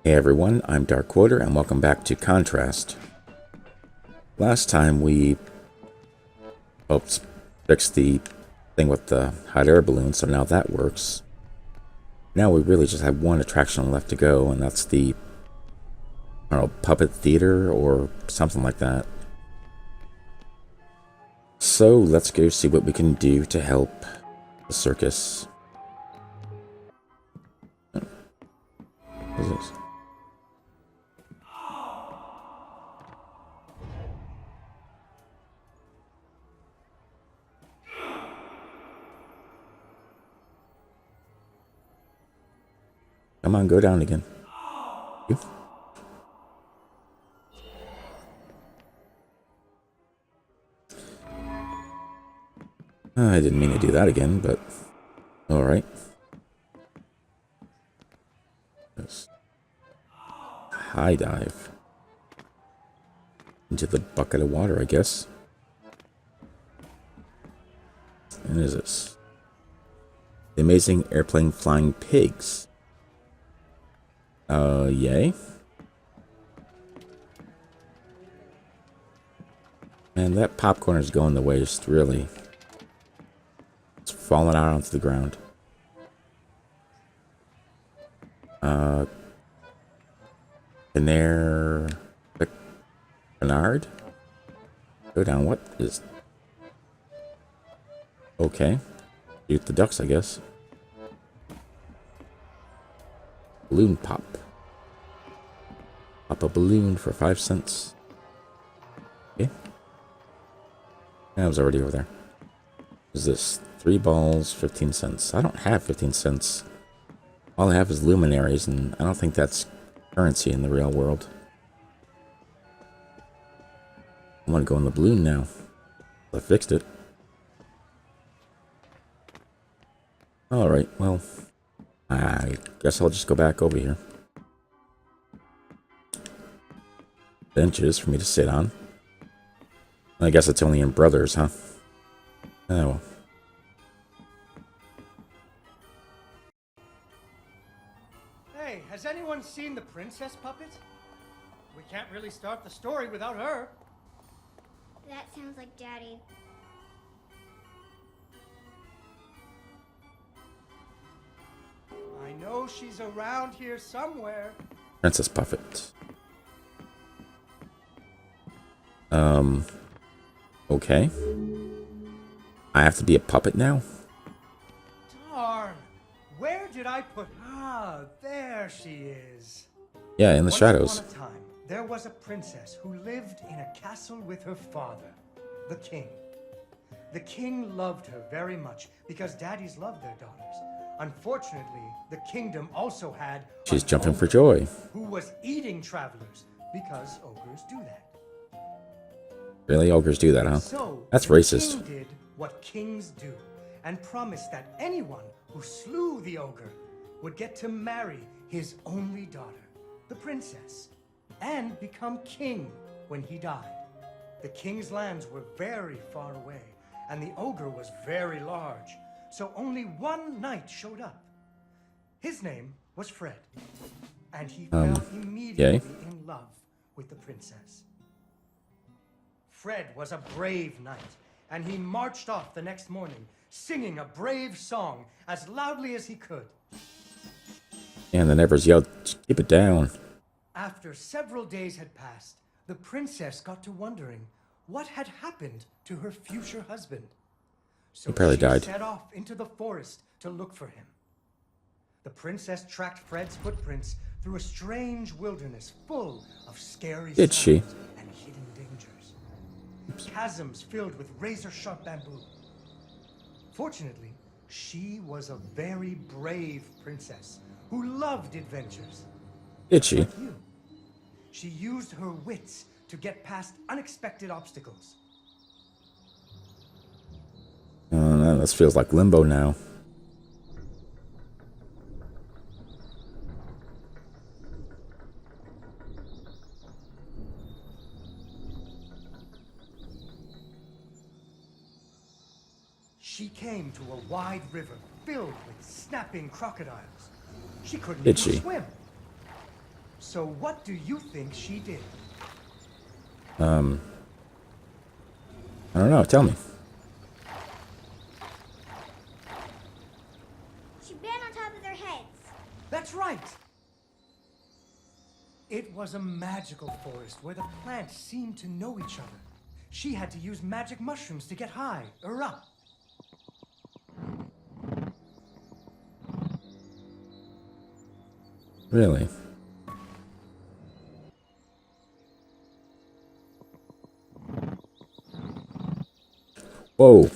Hey everyone, I'm Dark Quarter and welcome back to Contrast. Last time we fixed the thing with the hot air balloon, so now that works. Now we really just have one attraction left to go, and that's the, I don't know, puppet theater or something like that. So let's go see what we can do to help the circus. What is this? Come on, go down again. You. I didn't mean to do that again, but alright. High dive. Into the bucket of water, I guess. What is this? The Amazing Airplane Flying Pigs. Yay. And that popcorn is going to waste, really. It's falling out onto the ground. Bernard? Go down, what is... Okay. Shoot the ducks, I guess. Balloon pop. Pop a balloon for 5 cents. Okay. I was already over there. What is this? 3 balls, 15 cents. I don't have 15 cents. All I have is luminaries, and I don't think that's currency in the real world. I want to go in the balloon now. I fixed it. Alright, well, I guess I'll just go back over here. Benches for me to sit on. I guess it's only in Brothers, huh? Oh well. Hey, has anyone seen the princess puppet? We can't really start the story without her. That sounds like Daddy. I know she's around here somewhere. Princess Puppet. Okay. I have to be a puppet now? Darn. Where did I put... Ah, there she is. Yeah, in the shadows. Once upon a time, there was a princess who lived in a castle with her father, the king. The king loved her very much because daddies loved their daughters. Unfortunately, the kingdom also had... She's jumping for joy. Who was eating travelers because ogres do that. Really? Ogres do that, huh? So, That's racist. The king did what kings do and promised that anyone who slew the ogre would get to marry his only daughter, the princess, and become king when he died. The king's lands were very far away, and the ogre was very large, so only one knight showed up. His name was Fred, and he fell immediately in love with the princess. Fred was a brave knight, and he marched off the next morning, singing a brave song as loudly as he could. And the neighbors yelled, "Keep it down." After several days had passed, the princess got to wondering what had happened to her future husband. So He probably died. She set off into the forest to look for him. The princess tracked Fred's footprints through a strange wilderness full of scary Did she? sounds and hidden dangers. Chasms filled with razor-sharp bamboo. Fortunately, she was a very brave princess who loved adventures. Did she? Like you. She used her wits to get past unexpected obstacles. This feels like limbo now. She came to a wide river filled with snapping crocodiles. She couldn't Did even she? swim. So what do you think she did? I don't know. Tell me. She ran on top of their heads. That's right! It was a magical forest where the plants seemed to know each other. She had to use magic mushrooms to get high or up. Really? Whoa.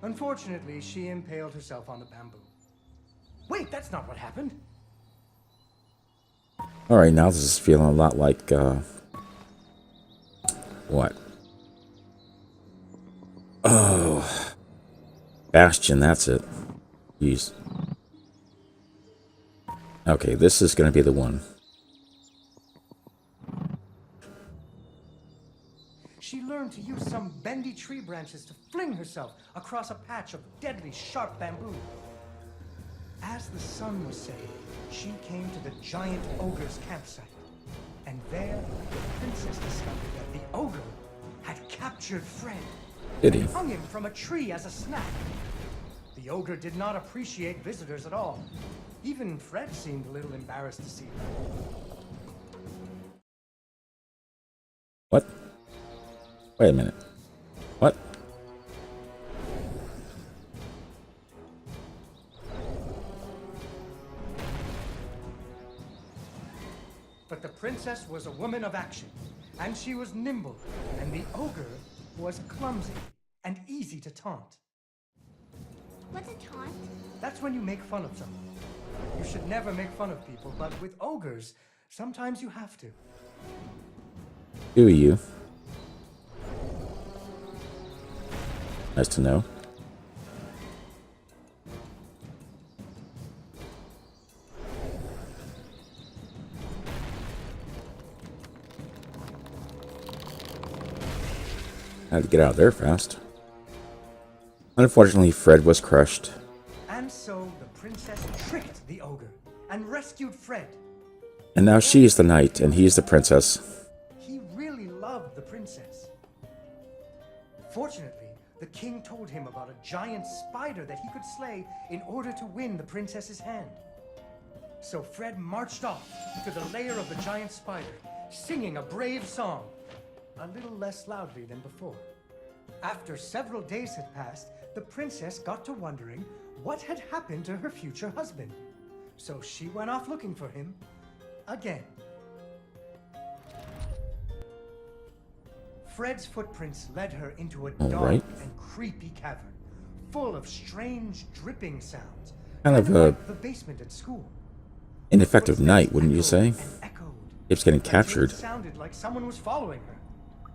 Unfortunately, she impaled herself on the bamboo. Wait, that's not what happened. Alright, now this is feeling a lot like, what? Oh. Bastion, that's it. Jeez. Okay, this is going to be the one. She learned to use some bendy tree branches to fling herself across a patch of deadly sharp bamboo. As the sun was setting, she came to the giant ogre's campsite. And there, the princess discovered that the ogre had captured Fred. Didi. And hung him from a tree as a snack. The ogre did not appreciate visitors at all. Even Fred seemed a little embarrassed to see her. What? Wait a minute. What? But the princess was a woman of action, and she was nimble, and the ogre was clumsy and easy to taunt. What's a taunt? That's when you make fun of someone. You should never make fun of people, but with ogres, sometimes you have to. Do you? Nice to know. Had to get out of there fast. Unfortunately, Fred was crushed. And so the princess tricked the ogre and rescued Fred. And now she is the knight, and he is the princess. He really loved the princess. Fortunately, the king told him about a giant spider that he could slay in order to win the princess's hand. So Fred marched off to the lair of the giant spider, singing a brave song, a little less loudly than before. After several days had passed, the princess got to wondering what had happened to her future husband. So she went off looking for him again. Fred's footprints led her into a dark and creepy cavern, full of strange dripping sounds. Kind of like the basement at school. Ineffective knight, wouldn't you say? Echoed. Keeps getting captured. It sounded like someone was following her.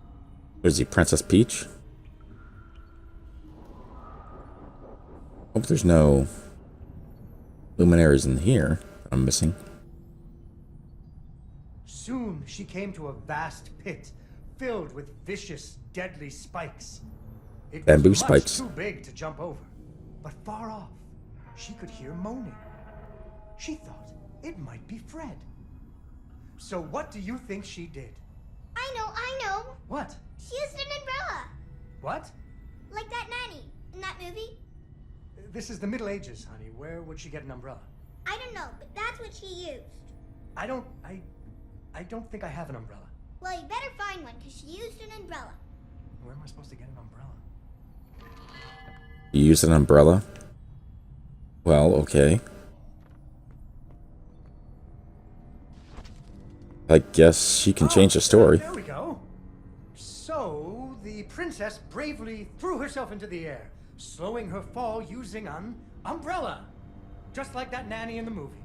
Was he Princess Peach? Hope there's no luminaries in here that I'm missing. Soon she came to a vast pit filled with vicious, deadly spikes. It Bamboo was spikes. much too big to jump over, but far off, she could hear moaning. She thought it might be Fred. So what do you think she did? I know. What? She used an umbrella. What? Like that nanny in that movie. This is the Middle Ages, honey. Where would she get an umbrella? I don't know, but that's what she used. I don't think I have an umbrella. Well, you better find one, because she used an umbrella. Where am I supposed to get an umbrella? You use an umbrella? Well, okay. I guess she can change the story. There we go. So, the princess bravely threw herself into the air, slowing her fall using an umbrella. Just like that nanny in the movie.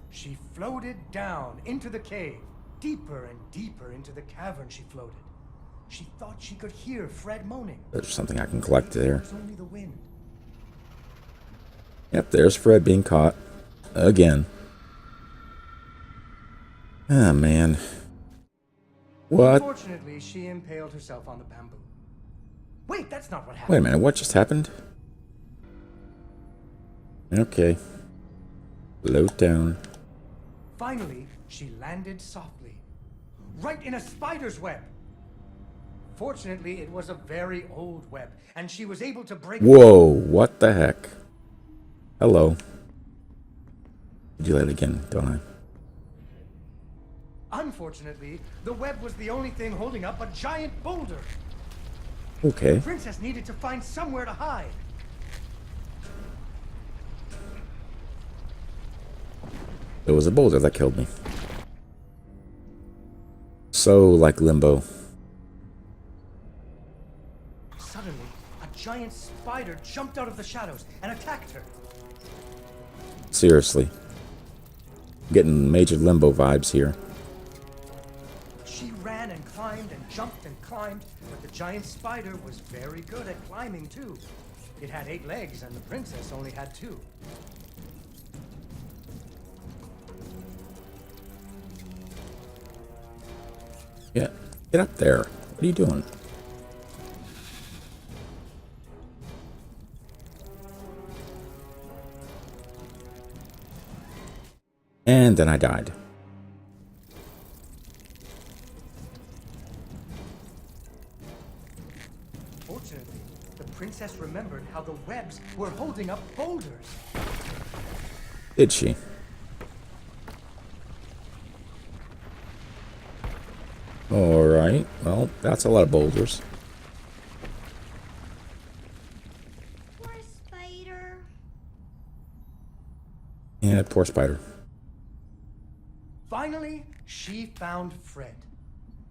She floated down into the cave. Deeper and deeper into the cavern she floated. She thought she could hear Fred moaning. There's something I can collect there. It was only the wind. Yep, there's Fred being caught. Again. Ah, man. What? Unfortunately, she impaled herself on the bamboo. Wait, that's not what happened. Wait a minute, what just happened? Okay. Float down. Finally, she landed softly, right in a spider's web. Fortunately, it was a very old web, and she was able to break... Whoa, what the heck? Hello. Do that again, don't I? Unfortunately, the web was the only thing holding up a giant boulder. Okay. The princess needed to find somewhere to hide. It was a boulder that killed me. So like Limbo. Suddenly, a giant spider jumped out of the shadows and attacked her. Seriously. Getting major Limbo vibes here. She ran and climbed and jumped and climbed, but the giant spider was very good at climbing too. It had 8 legs and the princess only had 2. Yeah, get up there. What are you doing? And then I died. Fortunately, the princess remembered how the webs were holding up boulders. Did she? Alright, well, that's a lot of boulders. Poor spider. Yeah, poor spider. Finally, she found Fred.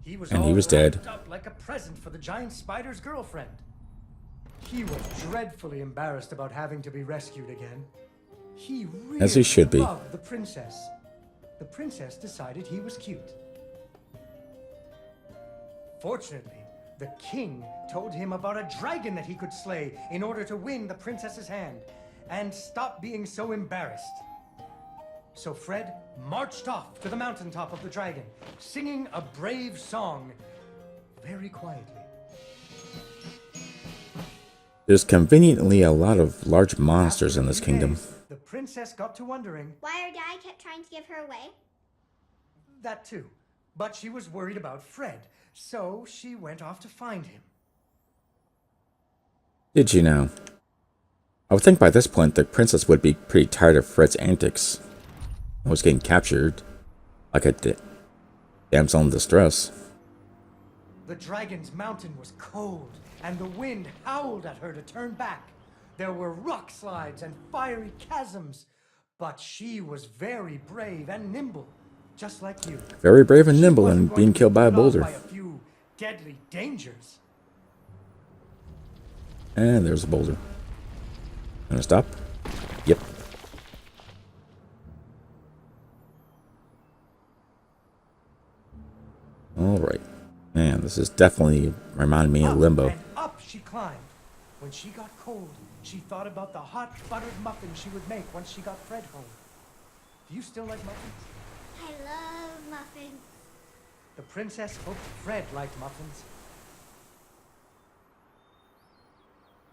He was And all he was dead. wrapped up like a present for the giant spider's girlfriend. He was dreadfully embarrassed about having to be rescued again. He really As he should be. loved the princess. The princess decided he was cute. Fortunately, the king told him about a dragon that he could slay in order to win the princess's hand and stop being so embarrassed. So Fred marched off to the mountaintop of the dragon, singing a brave song very quietly. There's conveniently a lot of large monsters in this After a few kingdom. days, the princess got to wondering, Why her dad kept trying to give her away? that too, but she was worried about Fred, so she went off to find him. Did you know? I would think by this point the princess would be pretty tired of Fred's antics. I was getting captured like a damsel in distress. The dragon's mountain was cold, and the wind howled at her to turn back. There were rock slides and fiery chasms, but she was very brave and nimble, just like you. Very brave and She nimble wasn't and going being to be killed by a put off boulder. by a few deadly dangers. And there's a boulder. Gonna stop? Yep. Alright. Man, this is definitely reminding me of Up Limbo. and up she climbed. When she got cold, she thought about the hot buttered muffin she would make once she got Fred home. Do you still like muffins? I love muffins. The princess hoped Fred liked muffins.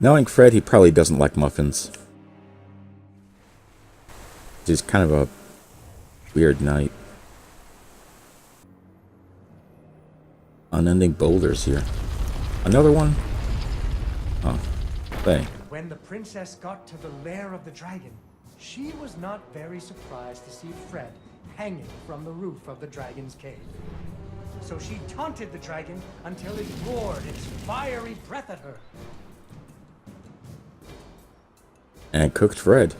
Knowing Fred, he probably doesn't like muffins. It's kind of a weird night. Unending boulders here. Another one? Oh, hey. When the princess got to the lair of the dragon, she was not very surprised to see Fred hanging from the roof of the dragon's cave. So she taunted the dragon until it roared its fiery breath at her. And cooked Fred.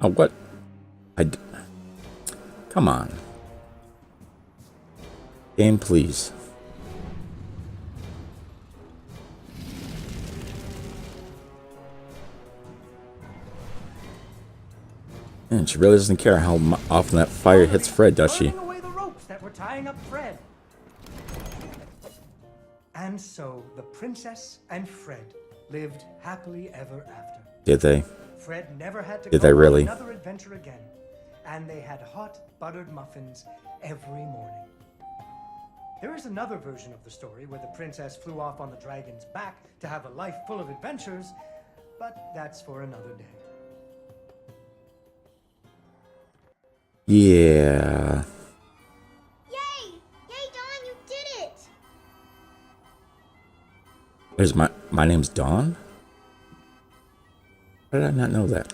Oh, what? Come on. Game, please. And she really doesn't care how often that fire hits Fred, does she? Burning away the ropes that were tying up Fred. And so the princess and Fred lived happily ever after. Did they? Fred never had to Did go they on really? another adventure again, and they had hot buttered muffins every morning. There is another version of the story where the princess flew off on the dragon's back to have a life full of adventures, but that's for another day. Yeah. Yay! Yay, Dawn, you did it! There's my name's Dawn? How did I not know that?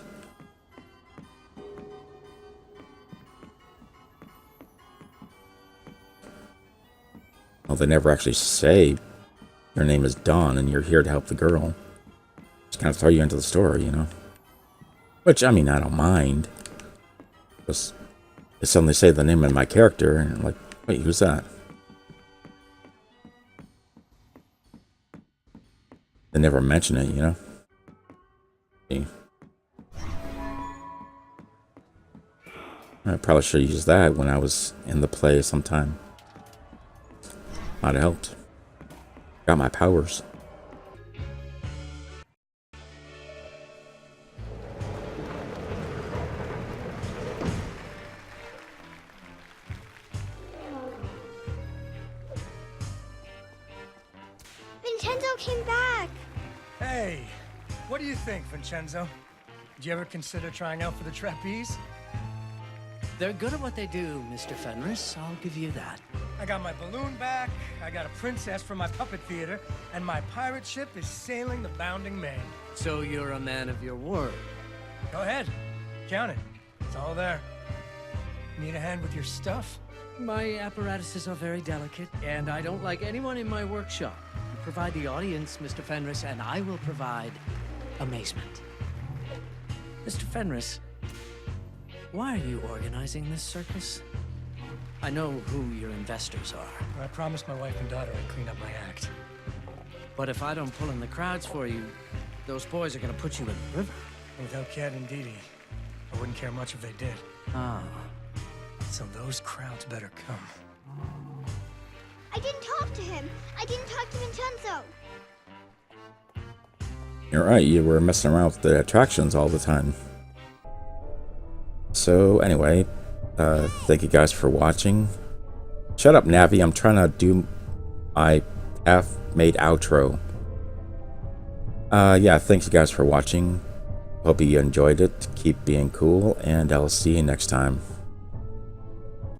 Well, they never actually say your name is Dawn and you're here to help the girl. Just kind of throw you into the story, you know? Which, I mean, I don't mind. Just, they suddenly say the name of my character and I'm like, wait, who's that? They never mention it, you know? See? I probably should have used that when I was in the play sometime. Might have helped. Got my powers. Vincenzo came back! Hey, what do you think, Vincenzo? Did you ever consider trying out for the trapeze? They're good at what they do, Mr. Fenris. I'll give you that. I got my balloon back, I got a princess from my puppet theater, and my pirate ship is sailing the bounding main. So you're a man of your word. Go ahead, count it. It's all there. Need a hand with your stuff? My apparatuses are very delicate, and I don't like anyone in my workshop. You provide the audience, Mr. Fenris, and I will provide amazement. Mr. Fenris, why are you organizing this circus? I know who your investors are. I promised my wife and daughter I'd clean up my act. But if I don't pull in the crowds for you, those boys are gonna put you in the river. Without Cat and Didi, I wouldn't care much if they did. Ah. So those crowds better come. I didn't talk to him. I didn't talk to Vincenzo. You're right, you were messing around with the attractions all the time. So anyway, thank you guys for watching. Shut up, Navi. I'm trying to do my half-made outro. Yeah, thanks you guys for watching. Hope you enjoyed it. Keep being cool, and I'll see you next time.